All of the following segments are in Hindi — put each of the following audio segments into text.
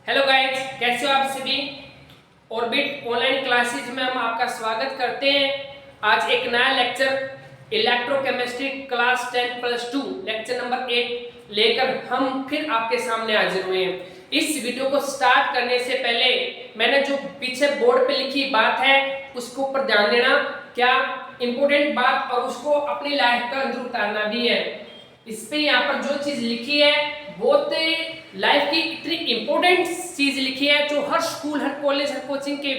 हेलो गाइस, कैसे हो आप सभी। ऑर्बिट ऑनलाइन क्लासेज में हम आपका स्वागत करते हैं। आज एक नया lecture electrochemistry class 10+2 lecture number 8 लेकर हम फिर आपके सामने हाजिर हुए हैं। इस वीडियो को स्टार्ट करने से पहले मैंने जो पीछे बोर्ड पे लिखी बात है उसको ऊपर ध्यान देना, क्या इंपॉर्टेंट बात, और उसको अपनी लाइफ का अंदर उतारना भी है। इस पे यहाँ पर जो चीज लिखी है बहुत लाइफ की इतनी इंपॉर्टेंट चीज लिखी है जो हर स्कूल, हर कॉलेज, हर कोचिंग के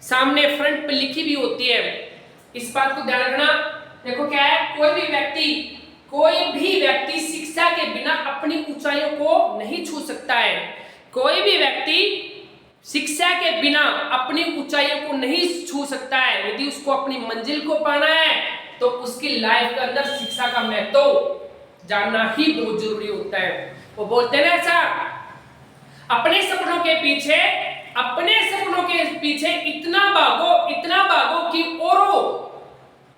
सामने फ्रंट पे लिखी भी होती है। इस बात को ध्यान रखना। देखो क्या है, कोई भी व्यक्ति शिक्षा के बिना अपनी ऊंचाइयों को नहीं छू सकता है। कोई भी व्यक्ति शिक्षा के बिना अपनी ऊंचाइयों को नहीं छू सकता है। यदि उसको अपनी मंजिल को पाना है तो उसकी लाइफ के अंदर शिक्षा का महत्व जानना ही बहुत जरूरी होता है। वो बोलते हैं ऐसा, अपने सपनों के पीछे इतना भागो कि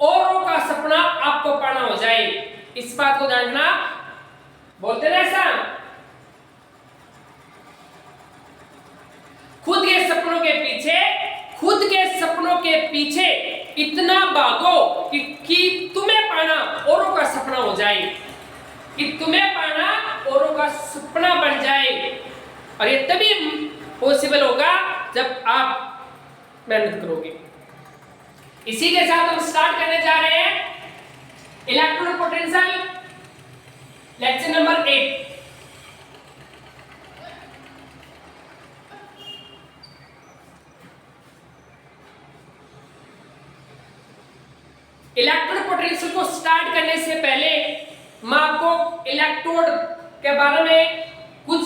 औरों का सपना आपको पाना हो जाए। इस बात को जानना, बोलते हैं ऐसा, खुद के सपनों के पीछे इतना भागो कि तुम्हें पाना औरों का सपना हो जाए, कि तुम्हें पाना औरों का सपना बन जाए। और ये तभी पॉसिबल होगा जब आप मेहनत करोगे। इसी के साथ हम स्टार्ट करने जा रहे हैं electric potential lecture number 8। Electric potential को स्टार्ट करने से पहले मैं आपको इलेक्ट्रोड के बारे में कुछ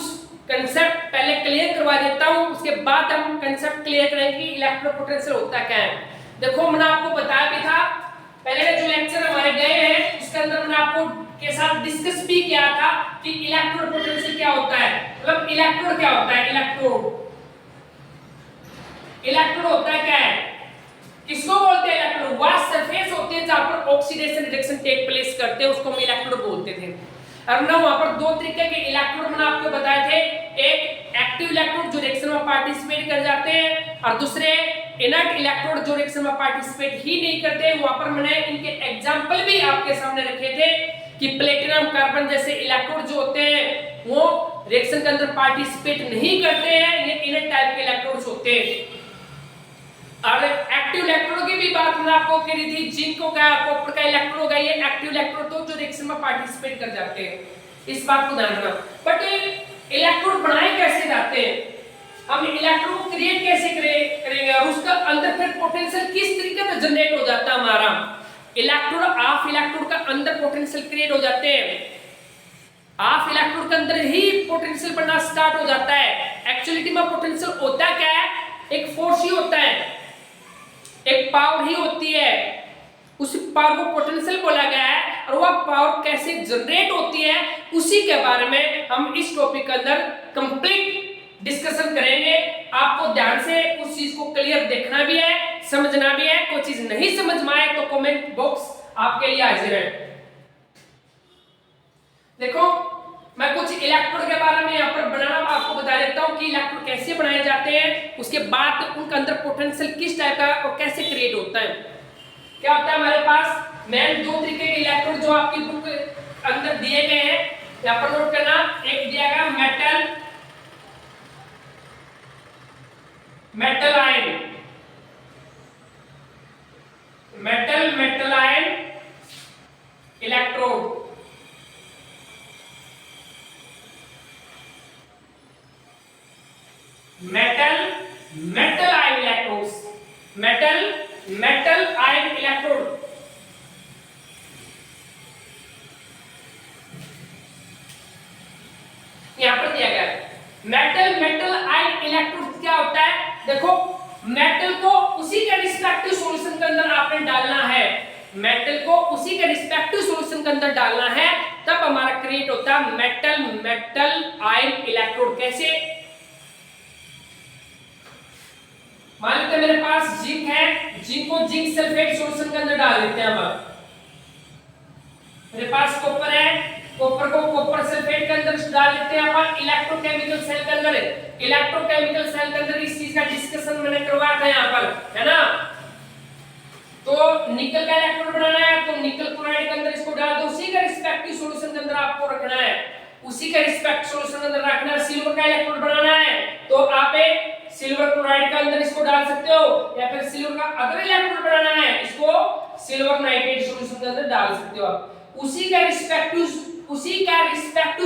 कंसेप्ट पहले क्लियर करवा देता हूं, उसके बाद हम कंसेप्ट क्लियर करेंगे कि इलेक्ट्रिक पोटेंशियल होता क्या है। देखो, मैंने आपको बताया भी था पहले जो लेक्चर हमारे गए हैं उसके अंदर मैंने आपको के साथ डिस्कस भी किया था कि इलेक्ट्रिक पोटेंशियल क्या होता है, मतलब इलेक्ट्रोड क्या होता है। इलेक्ट्रोड होता है क्या है, किसको बोलते हैं इलेक्ट्रोड? वह सरफेस होती है जहां पर ऑक्सीडेशन रिएक्शन टेक प्लेस करते हैं, उसको हम इलेक्ट्रोड बोलते थे। और ना वहां पर दो तरीके के इलेक्ट्रोड मैंने आपको बताए थे, एक एक्टिव इलेक्ट्रोड जो रिएक्शन में पार्टिसिपेट कर जाते हैं, और दूसरे इनर्ट इलेक्ट्रोड जो रिएक्शन में पार्टिसिपेट ही नहीं करते। वहां पर मैंने इनके एग्जांपल भी आपके सामने रखे थे कि प्लेटिनम कार्बन जैसे इलेक्ट्रोड जो होते हैं वो रिएक्शन के अंदर पार्टिसिपेट नहीं करते हैं, ये इनर्ट टाइप के इलेक्ट्रोड्स होते हैं। और एक्टिव इलेक्ट्रोड की भी बात मैंने आपको करी थी, जिंक को क्या, कॉपर का इलेक्ट्रोड होगा, ये एक्टिव इलेक्ट्रोड तो जो रिएक्शन में पार्टिसिपेट कर जाते हैं। इस बात को ध्यान रखना। बट इलेक्ट्रोड बनाए कैसे जाते हैं, हम इलेक्ट्रोड को क्रिएट कैसे करेंगे, और उसका अंदर फिर पोटेंशियल किस तरीके से जनरेट हो जाता है हमारा इलेक्ट्रोड। हाफ इलेक्ट्रोड का अंदर पोटेंशियल क्रिएट हो जाते हैं, हाफ इलेक्ट्रोड के अंदर ही पोटेंशियल बनना स्टार्ट हो जाता है। एक्चुअलिटी में पोटेंशियल होता क्या है, एक फोर्स ही होता है, एक पावर ही होती है। उस पावर को पोटेंशियल बोला गया है, और वह पावर कैसे जनरेट होती है उसी के बारे में हम इस टॉपिक के अंदर कंप्लीट डिस्कशन करेंगे। आपको ध्यान से उस चीज को क्लियर देखना भी है, समझना भी है। कोई चीज नहीं समझ में आए तो कमेंट बॉक्स आपके लिए हाजिर है। देखो, मैं कुछ इलेक्ट्रोड के बारे में यहाँ पर बनाना आपको बता देता हूँ कि इलेक्ट्रोड कैसे बनाए जाते हैं, उसके बाद उनके अंदर पोटेंशियल किस टाइप का और कैसे क्रिएट होता है। क्या होता है हमारे पास मेन दो तरीके के इलेक्ट्रोड जो आपकी बुक अंदर दिए गए हैं, यहाँ पर नोट करना। एक दिया गया metal ion electrode. Metal ion electrode यहां पर दिया गया है। मेटल आयन इलेक्ट्रोड क्या होता है, देखो, मेटल को उसी के रिस्पेक्टिव सॉल्यूशन के अंदर आपने डालना है, मेटल को उसी के रिस्पेक्टिव सॉल्यूशन के अंदर डालना है, तब हमारा क्रिएट होता है मेटल आयन इलेक्ट्रोड। कैसे, मान लेते मेरे पास जिंक है, जिंक को जिंक सल्फेट सॉल्यूशन के अंदर डाल देते हैं हम। मेरे पास कॉपर है, कॉपर को कॉपर सल्फेट के अंदर डाल देते हैं अपन इलेक्ट्रोकेमिकल सेल के अंदर। इलेक्ट्रोकेमिकल सेल के अंदर इस चीज का डिस्कशन मैंने करवाया था यहाँ पर, है ना। तो निकल का इलेक्ट्रोड बनाना है तो निकल क्लोराइड के अंदर इसको डाल दो, उसी का रिस्पेक्टिव सॉल्यूशन के अंदर आपको रखना है, उसी का रिस्पेक्ट सॉल्यूशन के अंदर रखना है। सिल्वर का इलेक्ट्रोड बनाना है तो आप एक सिल्वर क्लोराइड के अंदर इसको डाल सकते हो, या फिर सिल्वर का अदर इलेक्ट्रोड बनाना है इसको सिल्वर नाइट्रेट सॉल्यूशन के अंदर डाल सकते हो आप। उसी का रिस्पेक्टिव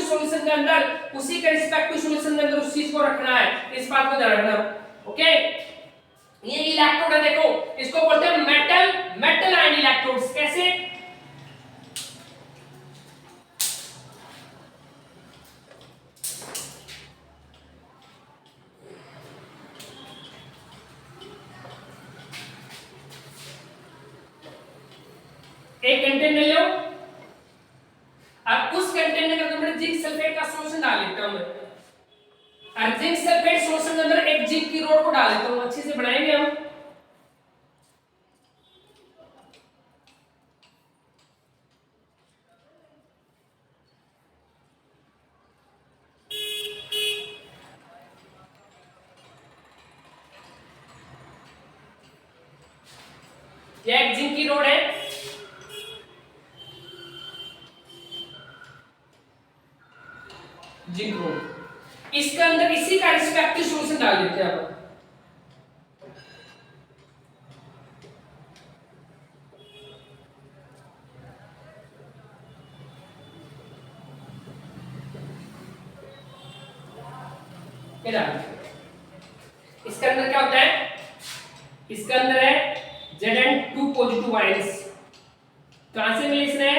सॉल्यूशन के अंदर उस चीज को रखना है, इस बात को ध्यान रखना। ओके, ये इलेक्ट्रोड है, देखो इसको बोलते हैं मेटल आयन इलेक्ट्रोड्स। कैसे? एक कंटेनर ले लो, अब उस कंटेनर के अंदर जिंक सल्फेट का सॉल्यूशन डाल लेता हूं मैं, और जिंक सल्फेट सॉल्यूशन के अंदर एक जिंक की रोड को डाल देता हूं। अच्छे से बनाएंगे हम। यह एक जिंक की रोड है, जिंक रोड, इसके अंदर इसी का रिस्पेक्टिव सॉल्यूशन डाल देते हैं आप। इसके अंदर क्या होता है? इसके अंदर है Zn2 पॉजिटिव आयंस। कहां से मिले इसने?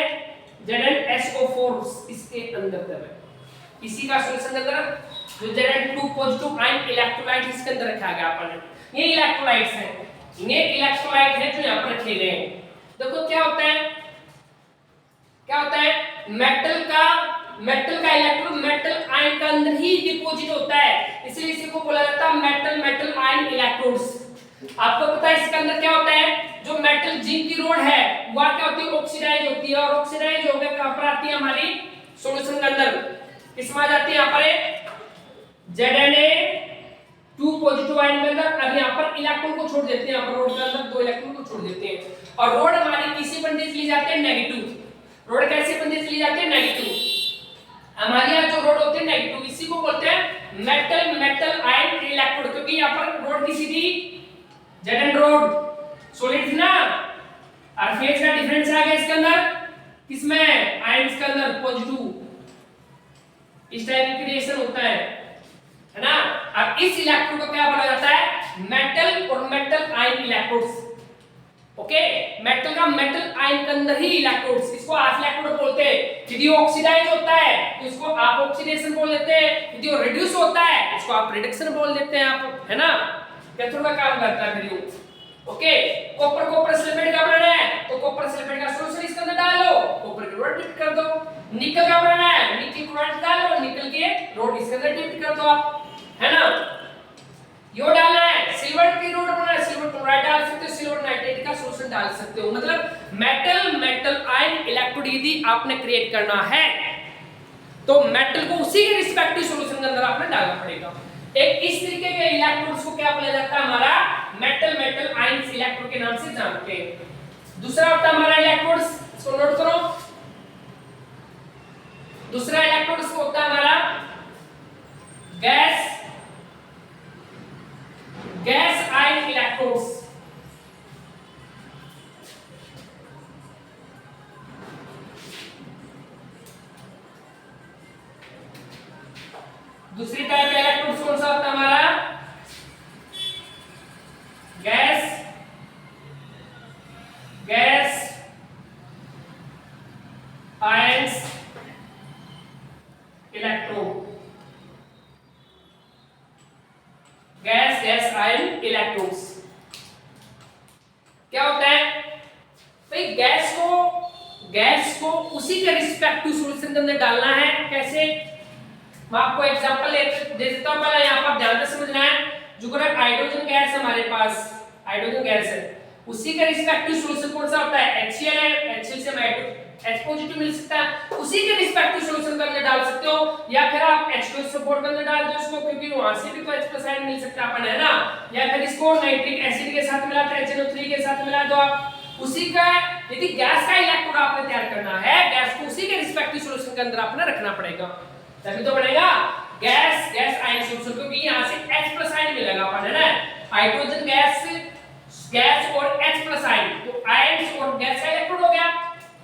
ZnSO4 इसके अंदर है, इसी का सॉल्यूशन अंदर जो Zn2 पॉजिटिव आयन इलेक्ट्रोलाइट इसके अंदर रखा गया अपन। ये इलेक्ट्रोलाइट्स हैं, ये इलेक्ट्रोलाइट है जो यहां पर रखे गए हैं। देखो क्या होता है, मेटल का इलेक्ट्रॉन मेटल आयन के अंदर ही डिपॉजिट होता है, इसलिए इसी को बोला जाता है मेटल आयन इलेक्ट्रोड्स। आपको पता है इसके अंदर क्या होता है? जो मेटल जिंक की रोड है वह क्या होती है? ऑक्सीडाइज होती है, और ऑक्सीडाइज होकर कहां पर आती है? हमारी सॉल्यूशन के अंदर किसमें आ जाती है? यहाँ पर Zna2 पॉजिटिव आयन के अंदर। अब यहाँ पर इलेक्ट्रॉन को छोड़ देते हैं, यहाँ पर रोड के अंदर 2 इलेक्ट्रॉन को छोड़ देते हैं, और रोड हमारी किसी बंधे से ली जाती है नेगेटिव। रोड कैसे बंधे से ली जाती है? नेगेटिव। हमारे यहाँ जो रोड होते हैं नेगेटिव, इसी को बोलते हैं मेटल आयन इलेक्ट्रोड, क्योंकि यहाँ पर रोड किसी थी Zn रोड सॉलिड थी ना, और फेज का डिफरेंस आ गया इसके अंदर, किसमें? आयंस के अंदर पॉजिटिव। इस टाइप की क्रिएशन होता है ना। अब इस इलेक्ट्रोड को क्या बोला जाता है? मेटल और metal ion electrodes. Okay, metal का मेटल आयन के अंदर ही इलेक्ट्रोड्स, इसको आप इलेक्ट्रोड बोलते हैं। यदि ऑक्सीडाइज होता है तो इसको आप ऑक्सीडेशन बोल देते हैं, यदि रिड्यूस होता है इसको आप रिडक्शन बोल देते हैं आप, है ना। कैथोड का काम करता है फिर। ओके, कॉपर सल्फेट का बनाना है तो कॉपर सल्फेट का सॉल्यूशन इसके अंदर डाल लो, कॉपर की रोड डिप कर दो। निकल का बनाना है, निकल क्लोराइड डाल लो, निकल के रोड इसके अंदर डिप कर दो आप, है ना। यो डालना है, सिल्वर की रोड बनाना है, सिल्वर क्लोराइड डाल सकते हो, सिल्वर नाइट्रेट का सॉल्यूशन डाल सकते हो। मतलब मेटल आयन इलेक्ट्रोड यदि आपने क्रिएट करना है तो मेटल को उसी के रिस्पेक्टिव सॉल्यूशन के अंदर आपने डालना पड़ेगा। एक इस तरीके के इलेक्ट्रोड्स को क्या बोला जाता है? हमारा मेटल आयंस इलेक्ट्रोड के नाम से जानते हैं। दूसरा होता है हमारा इलेक्ट्रोड्स, इसको नोट करो। दूसरा इलेक्ट्रोड्स होता है हमारा गैस आयन इलेक्ट्रोड्स। दूसरी टाइप का इलेक्ट्रोड्स कौन सा होता है हमारा? Gas ions electrode. Gas ion electrodes क्या होता है भाई? गैस को उसी के रिस्पेक्टिव सॉल्यूशन के अंदर डालना है। कैसे? मैं आपको एग्जांपल दे देता हूं, पहले यहां पर ध्यान से समझना है। जो हाइड्रोजन गैस हमारे पास हाइड्रोजन गैस है, उसी का रिस्पेक्टिव सॉल्यूशन कौन सा होता है? HCl है। HCl से हमें H पॉजिटिव मिल सकता है, उसी के रिस्पेक्टिव सॉल्यूशन के अंदर डाल सकते हो। या फिर आप H2 सपोर्ट के अंदर डाल दो इसको, क्योंकि वहां से भी तो H+ आयन मिल सकता है अपन, है ना। या फिर इसको नाइट्रिक एसिड के साथ मिला दो, HNO3 के साथ मिला दो आप। उसी का यदि गैस का इलेक्ट्रोड आपने तैयार करना है, गैस को उसी के रिस्पेक्टिव सॉल्यूशन के अंदर आपने रखना पड़ेगा, तभी तो बनेगा गैस आयन सॉल्यूशन, क्योंकि यहां से H+ आयन मिलेगा अपन, है ना। हाइड्रोजन गैस और H+ आयन, तो आयंस और गैस का इलेक्ट्रोड हो गया।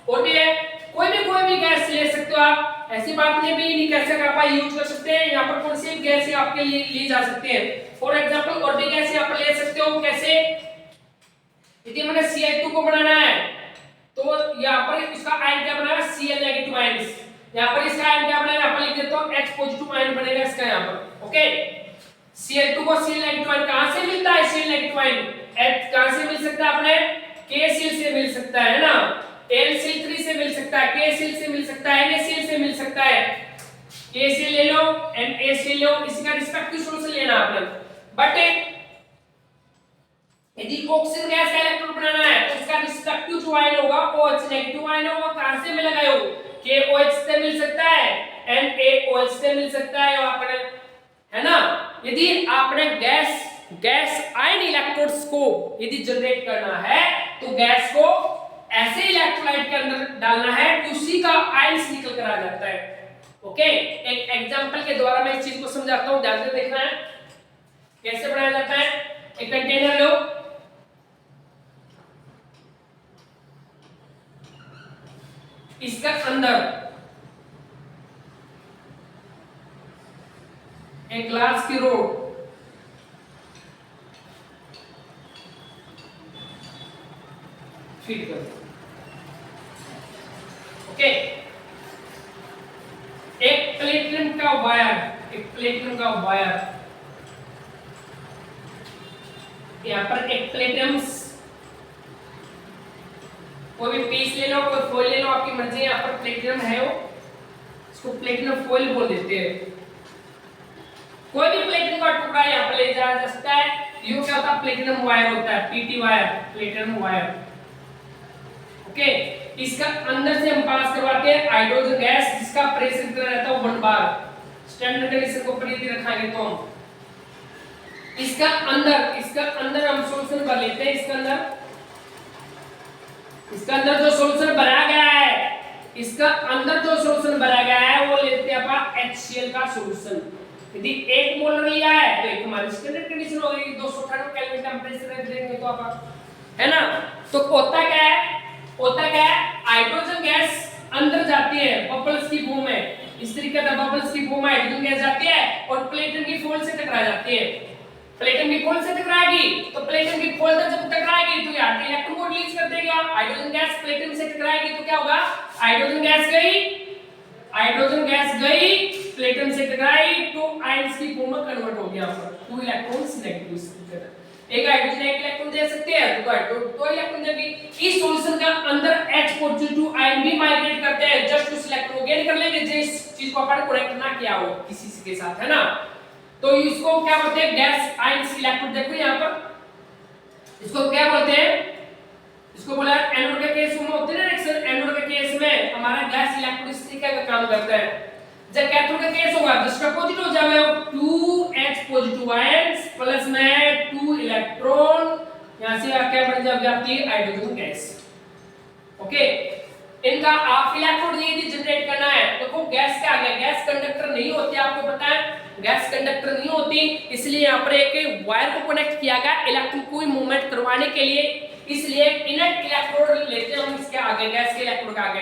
और भी है, कोई भी गैस ले सकते हो आप, ऐसी बात नहीं भी नहीं कह सकते, आप यूज कर सकते हैं। यहाँ पर कौन सी गैस आपके लिए ली जा सकती है, फॉर एग्जांपल और भी गैस यहाँ पर ले सकते हो। कैसे, यदि मैंने Cl2 को बनाना है तो यहाँ पर इसका आयन क्या बनाएगा, Cl नेगेटिव आयन। यहाँ पर इसका आयन क्या बनाएगा, यहाँ पर लिख देता हूँ H पॉजिटिव आयन बनेगा इसका यहाँ पर। ओके, Cl2 को Cl नेगेटिव आयन कहां से मिलता है, Cl नेगेटिव आयन H कहां से मिल सकता है अपने, KCl से मिल सकता है ना, AlCl3 से मिल सकता है, KCl से मिल सकता है, NaCl से मिल सकता है। KCl ले लो, NaCl लो, इसका रिस्पेक्टिव सॉल्यूशन लेना आपने। बट यदि ऑक्सीजन गैस का इलेक्ट्रोड बनाना है तो उसका रिस्पेक्टिव जो आयन होगा OH नेगेटिव आयन होगा, कहां से मिलेगा, यो KOH से मिल सकता है, NaOH से मिल सकता है आपने, है ना। यदि आपने गैस आयन इलेक्ट्रोड्स को यदि जनरेट करना है तो गैस को ऐसे इलेक्ट्रोलाइट के अंदर डालना है कि उसी का आयंस निकल कर आ जाता है। ओके, एक एग्जांपल के द्वारा मैं इस चीज को समझाता हूं, ध्यान से देखना है कैसे बनाया जाता है। एक कंटेनर लो, इसका अंदर एक ग्लास की रोड फिट कर, ओके। एक प्लेटिनम का वायर, यहां पर एक प्लेटिनम, कोई भी पीस ले लो, कोई फॉइल ले लो, आपकी मर्जी है। यहाँ पर प्लेटिनम है, वो इसको प्लेटिनम फॉइल बोल देते हैं। कोई भी प्लेटिनम का टुकड़ा यहाँ पर ले जाया जा सकता है। ये क्या होता है, प्लेटिनम वायर होता है, PT wire, platinum wire. Okay, इसका अंदर से हम पास करवाते हैं हाइड्रोजन गैस, जिसका प्रेशर कितना रहता है 1 बार। स्टैंडर्ड कंडीशन को परिधि रखाएंगे तो हम इसका अंदर हम सॉल्यूशन भर लेते हैं। इसका अंदर जो सॉल्यूशन भरा गया है, वो लेते हैं अपन HCl का सॉल्यूशन। यदि 1 मोलर लिया है तो एक हमारी स्टैंडर्ड कंडीशन हो गई 298 केल्विन टेंपरेचर रख देंगे तो अपन, है ना। तो होता क्या है, हाइड्रोजन गैस अंदर जाती है बबल्स की फॉर्म में, इस तरीके से बबल्स की फॉर्म में हाइड्रोजन गैस जाती है और प्लेटन की फोल्ड से टकरा जाती है। प्लेटन की फोल्ड से टकराएगी तो प्लेटन की फोल्ड जब टकराएगी तो यहाँ पे इलेक्ट्रॉन को रिलीज कर देगा। हाइड्रोजन गैस प्लेटन से टकराएगी तो क्या होगा, हाइड्रोजन गैस गई प्लेटन से टकराई तो आयंस की फॉर्म में कन्वर्ट हो गया, 2 इलेक्ट्रॉन्स नेगेटिव। एक हाइड्रोजन एक इलेक्ट्रॉन दे सकते हैं तो हाइड्रोजन 2 इलेक्ट्रॉन देगी। इस सॉल्यूशन का अंदर H पॉजिटिव आयन भी माइग्रेट करते हैं, जस्ट उस इलेक्ट्रॉन को गेन कर लेंगे जिस चीज को अपन कनेक्ट ना किया हो किसी के साथ, है ना। तो इसको क्या बोलते हैं, गैस आयंस इलेक्ट्रोड। देखो यहाँ पर इसको क्या बोलते हैं, इसको बोला एनोड के केस में होते हैं रिएक्शन। एनोड के केस में हमारा गैस इलेक्ट्रोड इस तरीके का काम करता है। जब कैथोड का केस होगा जिसका अपोजिट हो जाएगा 2H पॉजिटिव आयंस प्लस में 2 इलेक्ट्रॉन, यहां से क्या बन जाती है हाइड्रोजन गैस। ओके, इनका हाफ इलेक्ट्रोड यदि जनरेट करना है तो गैस क्या आ गया, गैस कंडक्टर नहीं होती, आपको पता है गैस कंडक्टर नहीं होती, इसलिए यहाँ पर एक वायर को कनेक्ट किया गया इलेक्ट्रॉन को मूवमेंट करवाने के लिए। इसलिए इनर्ट इलेक्ट्रोड लेते हैं हम इसके आगे, गैस के इलेक्ट्रोड के आगे।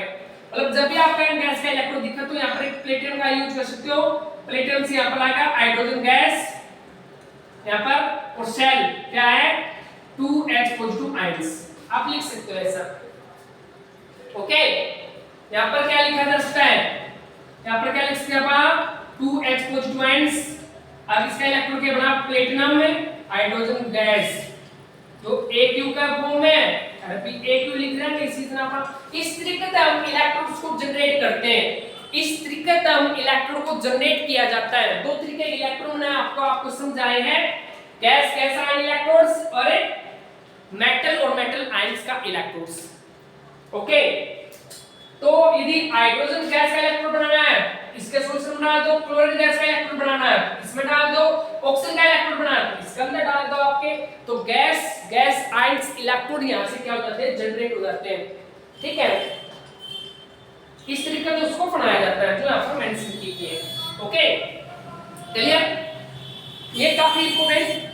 मतलब जब भी आपका गैस का इलेक्ट्रोड दिखा तो यहाँ पर एक प्लेटिनम का यूज कर सकते हो। प्लेटिनम से यहाँ पर आएगा हाइड्रोजन गैस यहाँ पर, और शेल क्या है 2H पॉजिटिव आयंस, आप लिख सकते हो ऐसा। ओके, यहाँ पर क्या लिखा जा सकता है, यहाँ पर क्या लिख सकते हैं आप 2H पॉजिटिव आयंस। अब इसका इलेक्ट्रोड क्या बना, प्लेटिनम में हाइड्रोजन गैस, तो AQ का फॉर्म में अभी AQ लिख रहे हैं इसी तरह पर। इस तरीके से हम इलेक्ट्रॉन्स को जनरेट करते हैं, इस तरीके से हम इलेक्ट्रॉन को जनरेट किया जाता है। 2 तरीके के इलेक्ट्रॉन ने आपको समझाए हैं, गैस आयन इलेक्ट्रोड्स और मेटल और मेटल आयंस का इलेक्ट्रोड्स। ओके, तो यदि हाइड्रोजन गैस का इलेक्ट्रोड बनाना है, इसके सॉल्यूशन डाल दो क्लोरीन गैस का इलेक्ट्रॉन बनाना है, इसमें डाल दो ऑक्सीजन का इलेक्ट्रॉन बनाना है, इसके अंदर डाल दो आपके, तो गैस आयंस इलेक्ट्रॉन यहां से क्या हो जाते हैं, जनरेट हो जाते हैं। ठीक है, इस तरीके से उसको बनाया जाता है जो यहां पर मेंशन की है। ओके क्लियर, ये काफी इंपॉर्टेंट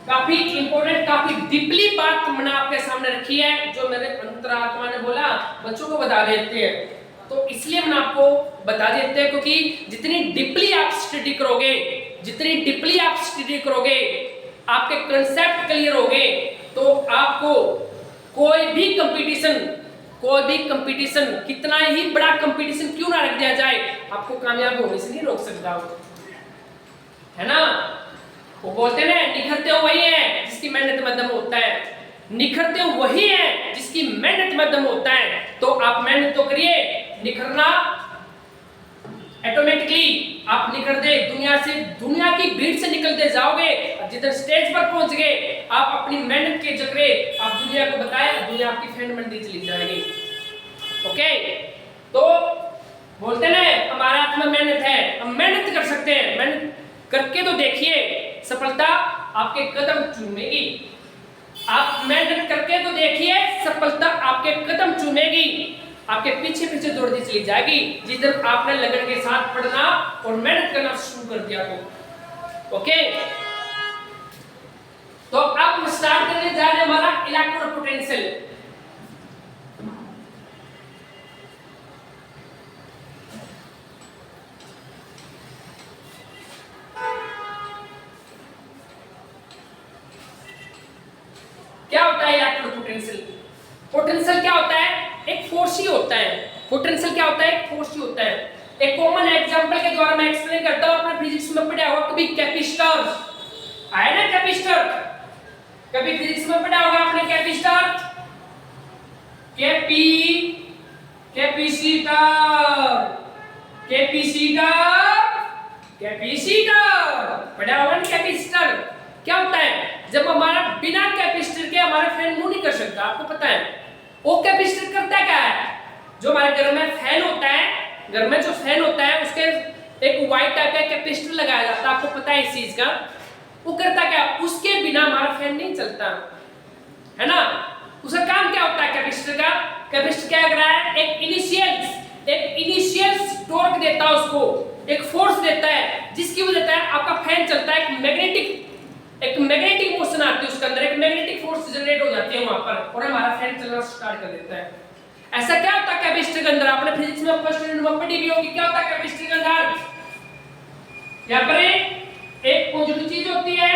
काफी डीपली बात मैंने आपके सामने रखी है, जो मेरे अंतरात्मा ने बोला बच्चों को बता देते हैं, तो इसलिए मैंने आपको बता देते हैं क्योंकि जितनी डीपली आप स्टडी करोगे आपके कंसेप्ट क्लियर होंगे, तो आपको कोई भी कंपटीशन कितना ही बड़ा कंपटीशन क्यों ना रख दिया जाए, आपको कामयाब होने से नहीं रोक सकता, है ना। वो बोलते हैं निखरते वही है जिसकी मेहनत मध्यम होता है, निखरते वही है जिसकी मेहनत मध्यम होता है। तो आप मेहनत तो करिए, निखरना ऑटोमेटिकली आप निखरते दुनिया की भीड़ से निकलते जाओगे, जिधर स्टेज पर पहुंच गए आप अपनी मेहनत के चक्रे आप दुनिया को बताए, दुनिया आपकी फैन मंडी चली जाएगी। ओके, तो बोलते ना हमारा हाथ में मेहनत है, हम मेहनत कर सकते हैं, मेहनत करके तो देखिए, सफलता आपके कदम चूमेगी। आप मेहनत करके तो देखिए, सफलता आपके कदम चूमेगी, आपके पीछे पीछे दौड़ती चली जाएगी, जिस दिन आपने लगन के साथ पढ़ना और मेहनत करना शुरू कर दिया तो। ओके, तो अब स्टार्ट करने जा रहे हैं हमारा इलेक्ट्रोड पोटेंशियल। क्या होता है इलेक्ट्रोड पोटेंशियल? पोटेंशियल क्या होता है? एक फोर्स ही होता है। पोटेंशियल क्या होता है? एक फोर्स ही होता है। एक कॉमन एग्जांपल के द्वारा मैं एक्सप्लेन करता हूं, आपने फिजिक्स में पढ़ा होगा कभी कैपेसिटर, आया ना कैपेसिटर, कभी फिजिक्स में पढ़ा होगा आपने कैपेसिटर, कैपेसिटर पढ़ा होगा ना। कैपेसिटर क्या होता है? जब हमारा बिना कैपेसिटर के हमारा फैन मूव नहीं कर सकता, आपको पता है। वो कैपेसिटर करता क्या है? जो हमारे घर में फैन होता है, घर में जो फैन होता है उसके एक वाइट टाइप का कैपेसिटर लगाया जाता है, आपको पता है इस चीज का। वो करता क्या? उसके बिना हमारा फैन नहीं चलता, है ना। उसका काम क्या होता है कैपेसिटर का? कैपेसिटर क्या कर रहा है? एक इनिशियल टॉर्क देता है उसको, एक फोर्स देता है, जिसकी वजह से आपका फैन चलता है। एक मैग्नेटिक मोशन आती है उसके अंदर, एक मैग्नेटिक फोर्स जनरेट हो जाती है वहां पर, और हमारा फैन चलना स्टार्ट कर देता है। ऐसा क्या होता है कैपेसिटर के अंदर? आपने फिजिक्स में फर्स्ट यूनिट में पढ़ी भी होगी। क्या होता है कैपेसिटर के अंदर? यहां पर एक पॉजिटिव चीज होती है,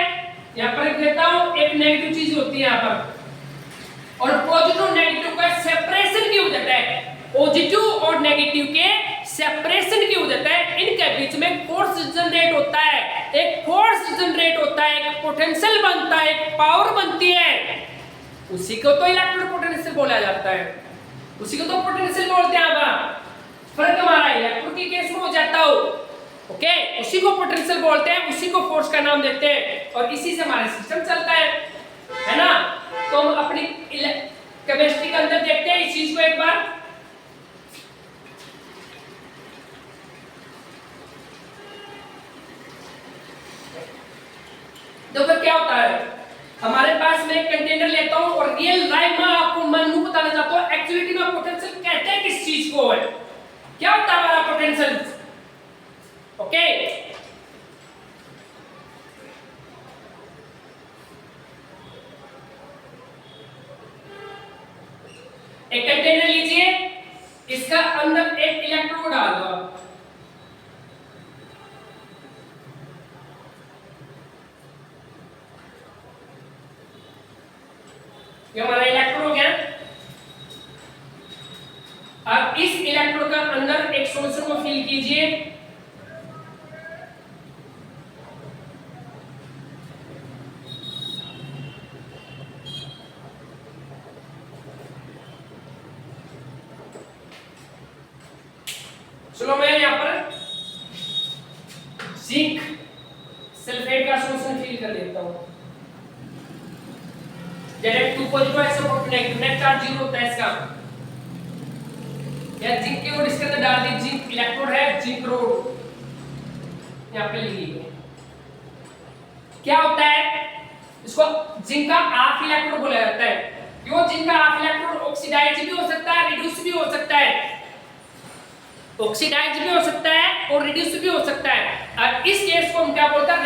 यहां पर एक देता हूं, एक नेगेटिव चीज होती है यहां पर, और पॉजिटिव नेगेटिव का सेपरेशन की वजह है, पॉजिटिव और नेगेटिव के सेपरेशन की वजह है, इनके बीच में फोर्स जनरेट होता है। एक फोर्स जनरेट होता है, एक पोटेंशियल बनता है, एक पावर बनती है, उसी को तो इलेक्ट्रिक पोटेंशियल बोला जाता है, उसी को तो पोटेंशियल बोलते हैं। अब फर्क हमारा इलेक्ट्रिक के केस में हो जाता हो, ओके, उसी को पोटेंशियल बोलते हैं, उसी को फोर्स का नाम देते हैं, और इसी से हमारा सिस्टम चलता है ना। तो हम अपनी केमिस्ट्री के अंदर देखते हैं इस चीज को एक बार। देखो क्या होता है, हमारे पास में एक कंटेनर लेता हूं और रियल लाइफ में आपको मैं बताना चाहता हूं एक्चुअलिटी में पोटेंशियल कहते हैं किस चीज को है, क्या होता है हमारा पोटेंशियल। ओके, एक कंटेनर लीजिए, इसका अंदर एक इलेक्ट्रोड डाल दो, ये हमारा इलेक्ट्रोड हो गया। अब इस इलेक्ट्रोड का अंदर एक सॉल्यूशन को फिल कीजिए, चलो मैं यहां पर जिंक सल्फेट का सॉल्यूशन फिल कर देता हूं। Direct 2 positive negative net charge 0 होता है इसका। या जिंक की रोड इसके अंदर डाल दी, जिंक इलेक्ट्रोड है, जिंक रोड यहाँ पे लिखिए। क्या होता है, इसको जिंक का हाफ इलेक्ट्रोड बोला जाता है। क्यों? जिंक का हाफ इलेक्ट्रोड ऑक्सीडाइज भी हो सकता है, रिड्यूस भी हो सकता है, ऑक्सीडाइज भी हो सकता है और रिड्यूस भी हो सकता है। और इस केस को हम क्या बोलते हैं,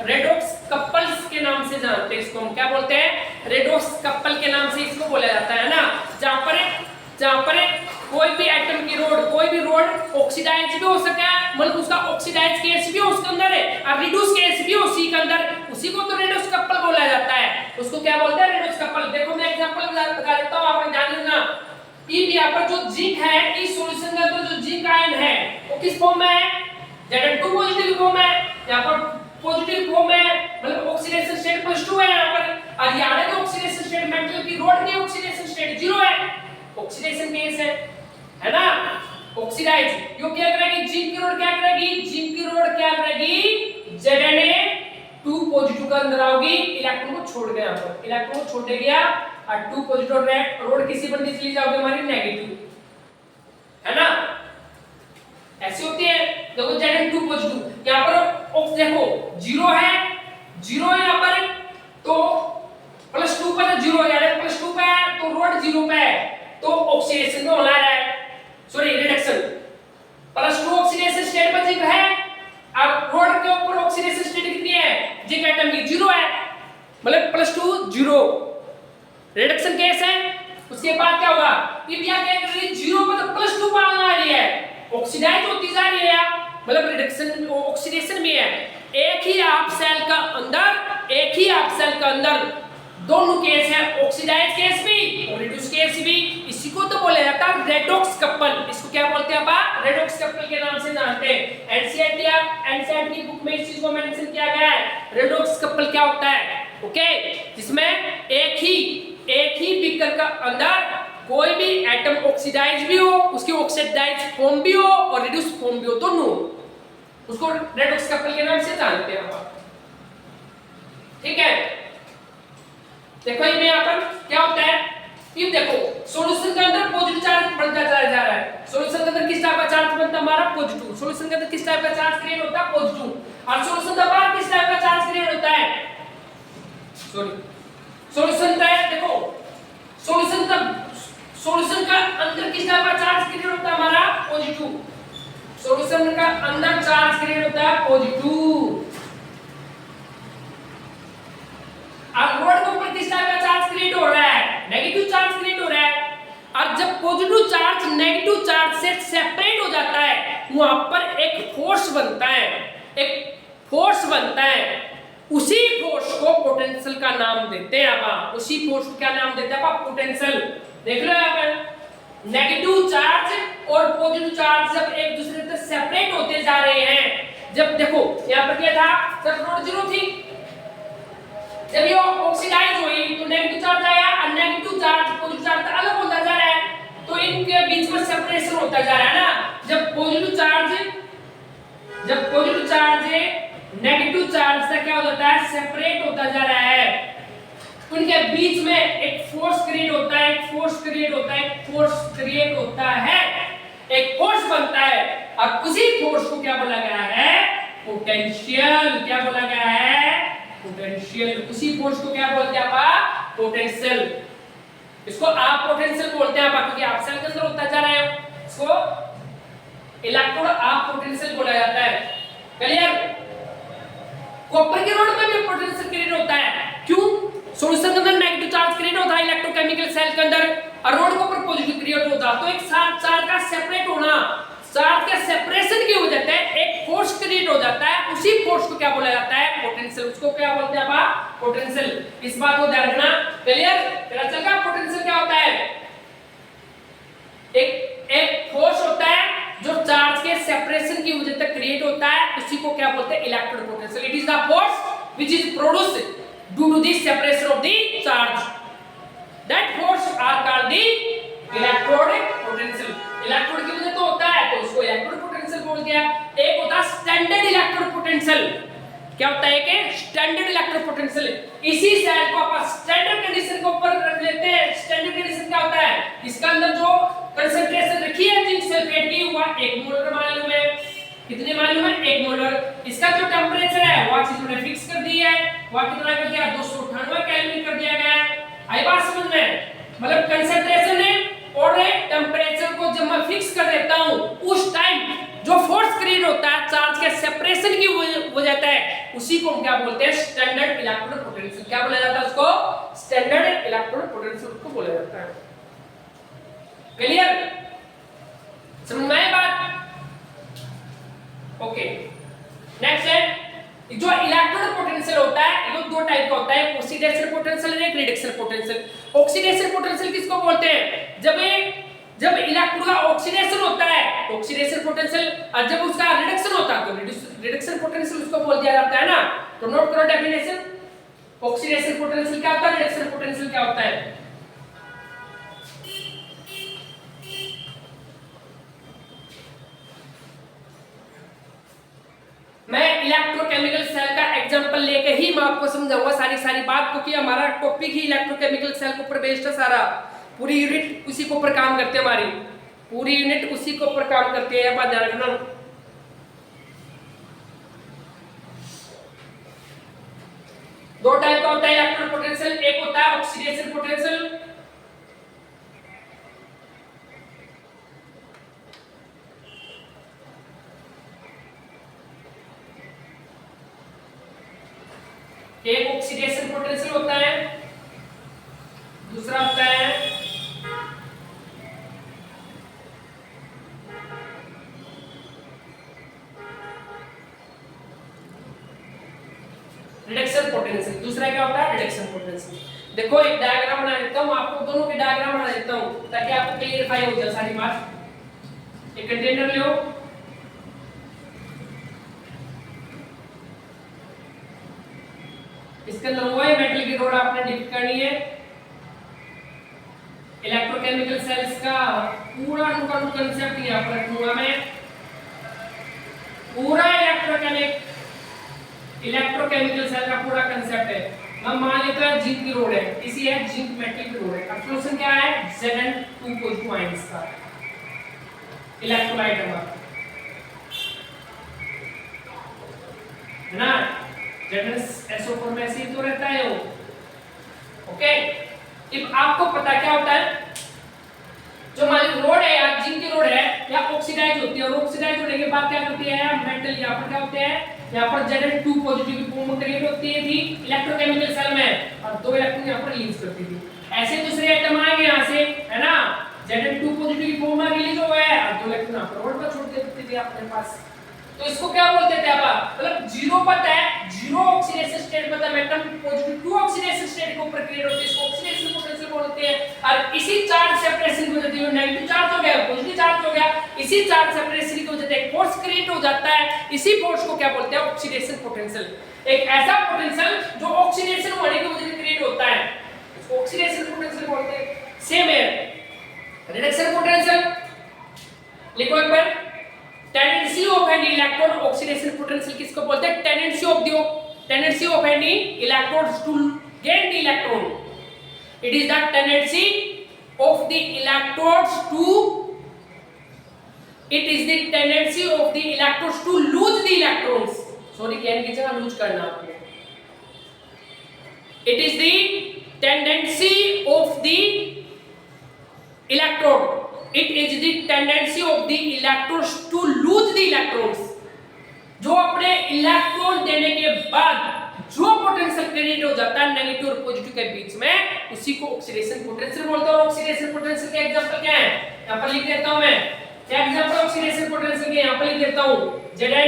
रेडॉक्स कपल्स के नाम से जानते हैं। इसको हम क्या बोलते हैं, रेडॉक्स कपल के नाम से इसको बोला जाता है ना। जहां पर कोई भी एटम की रोड, कोई भी रोड ऑक्सीडाइज भी हो सके, मतलब उसका ऑक्सीडाइज केस भी उसके अंदर है और रिड्यूस केस भी उसी के अंदर, उसी को तो रेडॉक्स कपल बोला जाता है। उसको क्या बोलते हैं, रेडॉक्स कपल। देखो मैं एग्जांपल बता देता हूं, आपने ध्यान देना। इब यहाँ पर जो जिंक है, इस सॉल्यूशन का तो जो जिंक आयन है वो किस फॉर्म में है, Zn2 पॉजिटिव फॉर्म है, यहाँ पर पॉजिटिव फॉर्म है, मतलब ऑक्सीडेशन स्टेट +2 है यहाँ पर। और यहाँ है ऑक्सीडेशन स्टेट, मेटल की रोड की ऑक्सीडेशन स्टेट 0 है, ऑक्सीडेशन केस है ना, ऑक्सीडाइज। यो क्या करेगी, जिंक की रोड क्या करेगी, जिंक की रोड क्या करेगी, Zna2 पॉजिटिव का अंदर आओगी, इलेक्ट्रॉन को छोड़ गया, यहाँ पर इलेक्ट्रॉन को छोड़ गया और 2 पॉजिटिव रोड किसी बंदी चली जाओगे हमारी नेगेटिव, है ना, ऐसी होती है। देखो Zn2 पॉजिटिव, यहाँ पर देखो 0 है, 0 है यहाँ पर, तो +2 पर 0 है, यानी +2 पे है तो रोड 0 पे है, तो ऑक्सीडेशन में होना है, सॉरी रिडक्शन। +2 ऑक्सीडेशन स्टेट पर जिंक है और रोड के ऊपर ऑक्सीडेशन स्टेट कितनी है, जिंक एटम की 0 है, मतलब +2 0 रिडक्शन केस है। उसके बाद क्या होगा, ये क्या करेगी, 0 पर तो +2 पाना आ रही है, ऑक्सीडाइज होती जा रही है, मतलब रिडक्शन ऑक्सीडेशन में है। एक ही आप सेल का अंदर दोनों केस है, ऑक्सीडाइज केस भी और रिड्यूस केस भी। इसी को तो बोला जाता है रेडॉक्स कपल। इसको क्या बोलते हैं आप, रेडॉक्स कपल के नाम से जानते हैं। एनसीईआरटी की बुक में इस चीज को मेंशन किया गया है, रेडॉक्स कपल क्या होता है, ओके, जिसमें एक ही बीकर का अंदर कोई भी एटम ऑक्सीडाइज भी हो, उसकी ऑक्सीडाइज फॉर्म भी हो और रिड्यूस फॉर्म भी हो, दोनों, उसको रेडॉक्स कपल के नाम से जानते हैं आप, ठीक है। देखो ये यहाँ पर क्या होता है, ये देखो सॉल्यूशन के अंदर पॉजिटिव चार्ज बढ़ता चला जा रहा है, सॉल्यूशन के अंदर किस टाइप का चार्ज बनता है हमारा, पॉजिटिव। सॉल्यूशन के अंदर किस टाइप का चार्ज क्रिएट होता है, पॉजिटिव। और सॉल्यूशन के बाहर किस टाइप का चार्ज क्रिएट होता है, सॉल्यूशन का देखो, सॉल्यूशन का अंदर किस टाइप का चार्ज क्रिएट होता है हमारा, पॉजिटिव। सॉल्यूशन का अंदर चार्ज क्रिएट होता है पॉजिटिव। अब रोड के ऊपर किस टाइप का चार्ज क्रिएट हो रहा है, नेगेटिव चार्ज क्रिएट हो रहा है। और जब पॉजिटिव चार्ज नेगेटिव चार्ज से सेपरेट हो जाता है, वहां पर एक फोर्स बनता है, उसी फोर्स को पोटेंशियल का नाम देते हैं आप। उसी फोर्स को क्या नाम देते हैं आप, पोटेंशियल। देख लो यहाँ पर नेगेटिव चार्ज और पॉजिटिव चार्ज जब एक दूसरे से सेपरेट होते जा रहे हैं, जब देखो यहाँ पर क्या था, जब रोड 0 थी, जब ये ऑक्सीडाइज हुई तो नेगेटिव चार्ज आया और नेगेटिव चार्ज पॉजिटिव चार्ज अलग होता जा रहा है, तो इनके बीच में सेपरेशन होता जा रहा है ना। जब पॉजिटिव चार्ज नेगेटिव चार्ज से क्या हो जाता है, सेपरेट होता जा रहा है, उनके बीच में एक फोर्स क्रिएट होता है, एक फोर्स बनता है। और उसी फोर्स को क्या बोला गया है, पोटेंशियल। क्या बोला गया है, पोटेंशियल। उसी फोर्स को क्या बोलते हैं आप, पोटेंशियल। इसको आप पोटेंशियल बोलते हैं आप, क्योंकि आप सेल के अंदर होता जा रहे हो, इसको इलेक्ट्रोड आप पोटेंशियल बोला जाता है। क्लियर। कॉपर की रोड में भी पोटेंशियल क्रिएट होता है, क्यों, सॉल्यूशन के अंदर नेगेटिव चार्ज क्रिएट होता है इलेक्ट्रोकेमिकल सेल के अंदर, और रोड के ऊपर पॉजिटिव क्रिएट होता है, तो एक साथ चार्ज का सेपरेट होना, चार्ज के सेपरेशन की वजह से एक फोर्स क्रिएट हो जाता है। उसी फोर्स को क्या बोला जाता है, पोटेंशियल। उसको क्या बोलते हैं आप, पोटेंशियल। इस बात को ध्यान रखना। क्लियर। पता चल गया पोटेंशियल क्या होता है, एक फोर्स होता है जो चार्ज के सेपरेशन की वजह से क्रिएट होता है, उसी को क्या बोलते हैं, electric potential. It is the force which is produced due to the separation of the charge, that force are called the electrode potential. Electrode की वजह तो होता है, तो उसको इलेक्ट्रोड पोटेंशियल बोल दिया। एक होता है स्टैंडर्ड इलेक्ट्रोड पोटेंशियल, क्या होता है कि स्टैंडर्ड इलेक्ट्रोड पोटेंशियल। इसी सेल को अपन स्टैंडर्ड कंडीशन के ऊपर रख लेते हैं। स्टैंडर्ड कंडीशन क्या होता है, इसका अंदर जो कंसंट्रेशन रखी है जिंक सल्फेट की वह 1 मोलर मालूम है। कितने मालूम है, 1 मोलर। इसका जो टेंपरेचर है वह चीज मैंने फिक्स कर दी है, वह कितना कर दिया, 298 केल्विन कर दिया गया है। आई बात समझ में, मतलब कंसंट्रेशन है और टेंपरेचर को जब मैं फिक्स कर देता हूं उस टाइम जो फोर्स क्रिएट होता है चार्ज के सेपरेशन की हो जाता है, उसी को हम क्या बोलते हैं, स्टैंडर्ड इलेक्ट्रोड पोटेंशियल। क्या बोला जाता है उसको, स्टैंडर्ड इलेक्ट्रोड पोटेंशियल को बोला जाता है। क्लियर, समझ में आई बात? ओके, नेक्स्ट है जो इलेक्ट्रोड पोटेंशियल होता है ये दो टाइप का होता है, ऑक्सीडेशन पोटेंशियल और एक रिडक्शन पोटेंशियल। ऑक्सीडेशन पोटेंशियल किसको बोलते हैं, जब इलेक्ट्रोड का ऑक्सीडेशन होता है ऑक्सीडेशन पोटेंशियल, और जब उसका रिडक्शन होता है तो रिडक्शन पोटेंशियल उसको बोल दिया जाता है ना। तो नोट करो डेफिनेशन, ऑक्सीडेशन पोटेंशियल क्या होता है, रिडक्शन पोटेंशियल क्या होता है। मैं इलेक्ट्रोकेमिकल सेल का एग्जांपल लेके ही मैं आपको समझाऊंगा सारी बात, क्योंकि हमारा टॉपिक ही इलेक्ट्रोकेमिकल सेल के ऊपर बेस्ड है सारा। पूरी यूनिट उसी के ऊपर काम करते हैं, हमारी पूरी यूनिट उसी के ऊपर काम करती है, बात ध्यान रखना। दो टाइप का होता है इलेक्ट्रोड पोटेंशियल, एक होता है ऑक्सीडेशन पोटेंशियल, एक ऑक्सीडेशन पोटेंशियल होता है, दूसरा होता है रिडक्शन पोटेंशियल। दूसरा क्या होता है, रिडक्शन पोटेंशियल। देखो एक डायग्राम बना देता हूं, आपको दोनों के डायग्राम बना देता हूं ताकि आपको क्लियरफाई हो जाए सारी बात। एक कंटेनर लो, इसके अंदर वो है मेटल की रोड आपने डिप करनी है। इलेक्ट्रोकेमिकल सेल्स का पूरा कंसेप्ट यहां पर रखूंगा मैं, पूरा इलेक्ट्रोकेमिकल सेल का पूरा कंसेप्ट है। हम मान लेते हैं जिंक की रोड है, इसी है जिंक मेटल की रोड है। अब सॉल्यूशन क्या है, Zn2 आयंस का इलेक्ट्रोलाइट नंबर है ना। ZnSO4 में ऐसे ही तो रहता है वो। ओके, अब आपको पता क्या होता है, जो हमारी रोड है या जिंक की रोड है या ऑक्सीडाइज होती है, और ऑक्सीडाइज होने के बाद क्या करती है मेटल, यहाँ पर क्या होते हैं, यहाँ पर Zn2 पॉजिटिव की फॉर्म क्रिएट होती है थी इलेक्ट्रोकेमिकल सेल में, और 2 इलेक्ट्रॉन यहाँ पर रिलीज करती थी। ऐसे दूसरे आइटम आएंगे यहाँ से, है ना, Zn2 पॉजिटिव की फॉर्म में रिलीज हुआ है और 2 इलेक्ट्रॉन यहाँ पर रोड पर छोड़ देते थे अपने पास। तो इसको क्या बोलते थे आप, मतलब जीरो पता है, जीरो ऑक्सीडेशन स्टेट पता है, मेटल पॉजिटिव 2 ऑक्सीडेशन स्टेट के ऊपर क्रिएट होती है, इसको ऑक्सीडेशन पोटेंशियल बोलते हैं। और इसी चार्ज सेपरेशन की वजह से नेगेटिव चार्ज हो गया पॉजिटिव चार्ज हो गया, इसी चार्ज सेपरेशन की वजह से एक फोर्स क्रिएट हो जाता है, इसी फोर्स को क्या बोलते हैं, ऑक्सीडेशन पोटेंशियल। एक ऐसा पोटेंशियल जो ऑक्सीडेशन होने की वजह से क्रिएट होता है, इसको ऑक्सीडेशन पोटेंशियल बोलते हैं। सेम है रिडक्शन पोटेंशियल, लिखो एक बार, tendency of an electron oxidation potential किसको बोलते हैं, tendency of an electrons to gain the electron. It is the tendency of the electrons to lose the electrons. Sorry, gain की जगह लूज करना आपको। It is the tendency of the electrode, it is the tendency of the electrons to lose the electrons। जो अपने इलेक्ट्रॉन देने के बाद जो पोटेंशियल क्रिएट हो जाता है नेगेटिव और पॉजिटिव के बीच में, उसी को ऑक्सीडेशन पोटेंशियल बोलते हैं। और ऑक्सीडेशन पोटेंशियल के एग्जांपल क्या है, यहां पर लिख देता हूं मैं, क्या एग्जांपल ऑक्सीडेशन पोटेंशियल के यहां पर लिख देता हूं, Zna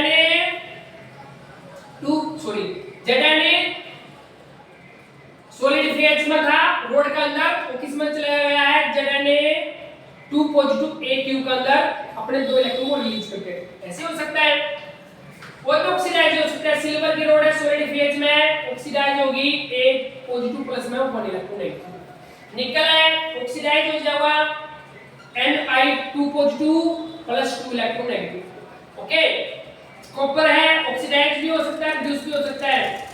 सॉलिड फेज में था रोड के अंदर, वो किस में चला गया है, Zna2 पॉजिटिव AQ के अंदर अपने 2 इलेक्ट्रॉन को रिलीज करके। ऐसे हो सकता है, वो तो ऑक्सीडाइज हो सकता है। सिल्वर की रोड है सॉलिड फेज में, ऑक्सीडाइज होगी, एक पॉजिटिव प्लस में 1 इलेक्ट्रॉन नेगेटिव। निकल है ऑक्सीडाइज हो जाएगा Ni2 positive plus 2 electron negative. Okay, copper है ऑक्सीडाइज भी हो सकता है, रिड्यूस भी हो सकता है।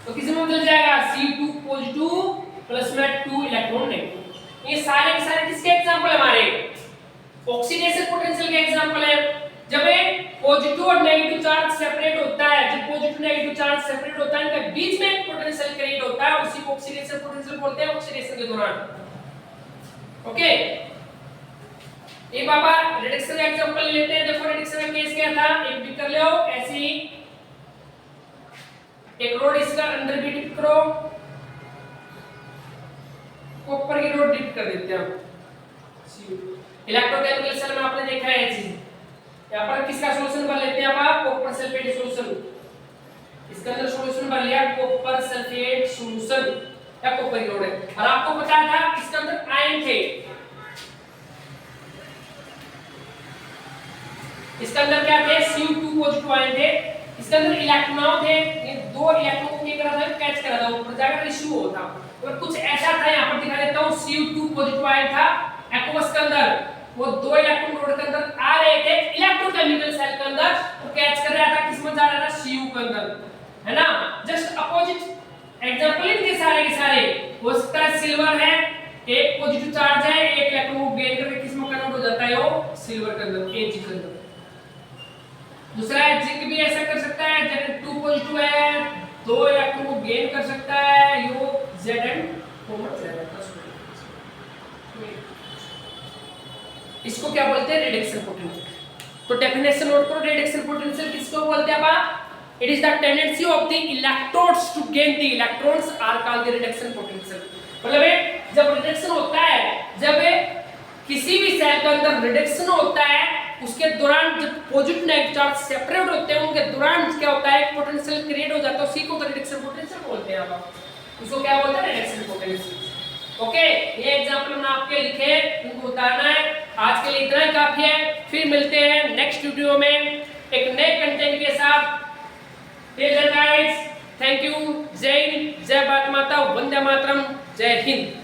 तो किसी में मिल जाएगा C2 पॉजिटिव प्लस में 2 इलेक्ट्रॉन नेगेटिव। ये सारे के सारे किसके एग्जांपल है हमारे? ऑक्सीडेशन पोटेंशियल के एग्जांपल है। जब पॉजिटिव और नेगेटिव चार्ज सेपरेट होता है, जब पॉजिटिव नेगेटिव चार्ज सेपरेट होता है, इनके बीच में एक पोटेंशियल क्रिएट होता है, उसी को ऑक्सीडेशन पोटेंशियल बोलते हैं ऑक्सीडेशन के दौरान। ओके, एक बाबा रिडक्शन का एग्जांपल लेते हैं। देखो रिडक्शन का केस क्या था, एक भी कर लो ऐसे ही, एक रोड इसका अंदर भी डिप करो, कॉपर की रोड डिप कर देते हैं। इलेक्ट्रोकेमिकल सेल में आपने देखा है ऐसी, यहाँ पर किसका सॉल्यूशन भर लेते हैं आप? Copper sulphate solution. इसके अंदर सॉल्यूशन भर लिया कॉपर सल्फेट सॉल्यूशन, या कॉपर की रोड है। और आपको पता था इसके अंदर आयन थे, इसके अंदर क्या थे? Cu2 पॉजिटिव आयन थे। इसके अंदर इलेक्ट्रॉन थे, ये दो इलेक्ट्रॉन को क्या करा था? कैच करा था, ऊपर जाकर रिसीव हुआ था। और कुछ ऐसा था, यहाँ पर दिखा देता हूँ, Cu2 पॉजिटिव आयन था एक्वस के अंदर, वो दो इलेक्ट्रॉन रोड के अंदर आ रहे थे, इलेक्ट्रोकेमिकल सेल के अंदर वो कैच कर रहा था, किसमें जा रहा था? Cu के अंदर, है ना? जस्ट अपोजिट एग्जांपल इनके सारे के सारे। हो सकता है सिल्वर है, एक पॉजिटिव चार्ज है, एक इलेक्ट्रॉन गेन करके किसमें कन्वर्ट हो जाता है? वो सिल्वर के अंदर, Ag के अंदर। दूसरा है जिंक भी ऐसा कर सकता है, Zn2 पॉजिटिव है, दो इलेक्ट्रॉन को गेन कर सकता है, यो Zn कॉमन जाएगा। इसको क्या बोलते हैं? Reduction potential. तो डेफिनेशन नोट करो, रिडक्शन पोटेंशियल किसको बोलते हैं आप? It is the tendency of the electrodes to gain the electrons are called the reduction potential. मतलब जब रिडक्शन होता है, जब किसी भी सेल के अंदर रिडक्शन होता है, उसके दौरान जब पॉजिटिव नेगेटिव चार्ज सेपरेट होते हैं, उनके दौरान क्या होता है? पोटेंशियल क्रिएट हो जाता है, उसी को रिडक्शन पोटेंशियल बोलते हैं आप। उसको क्या बोलते हैं? Reduction potential. ओके, ये एग्जांपल हमने आपके लिखे, उनको उतारना है। आज के लिए इतना ही काफी है, फिर मिलते हैं नेक्स्ट वीडियो में एक नए कंटेंट के साथ। Till then guys, thank you. जय हिंद, जय भारत माता, वंदे मातरम, जय हिंद।